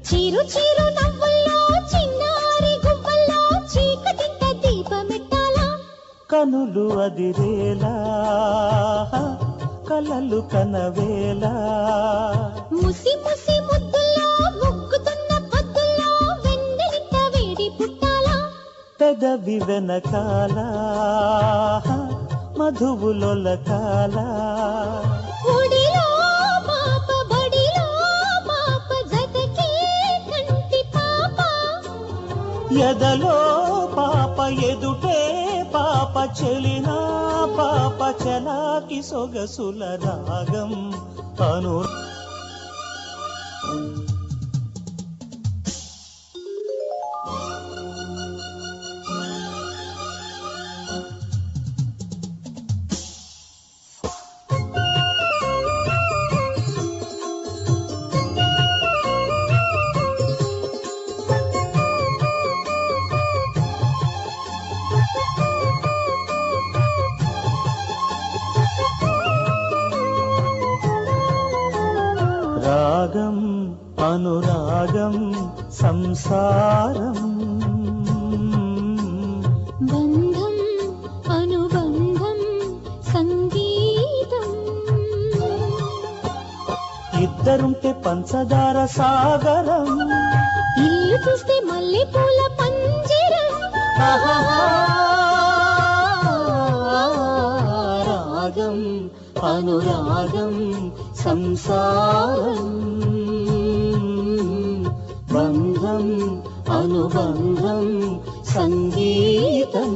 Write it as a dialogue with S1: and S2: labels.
S1: చీరు చీరు నవ్వుల్లో చిన్నారి గువ్వల్లో చీకటింట దీపమెట్టాలా
S2: కనులు అదిరేలా కలలు కనవేలా
S1: ముసి ముసి ముద్దుల్లో ముగ్గుతున్న పొద్దుల్లో వెన్నెలింట వేడి పుట్టాలా
S2: పెదవి వెనకాల మధువులొలకాల
S1: ఒడిలో పాప బడిలో పాప జతకే కంటి పాప
S2: ఎదలో పాప ఎదుటే పాప చెలినా పాప చలాకి సొగసుల రాగం అను రాగం అనురాగం సంసారం
S1: బంధం అనుబంధం సంగీతం
S2: ఇద్దరుంటే పంచదార సాగరం
S1: ఇల్లు చూస్తే మల్లెపూల పంజరం
S2: రాగం అనురాగం సంసారం బంధం అనుబంధం సంగీతం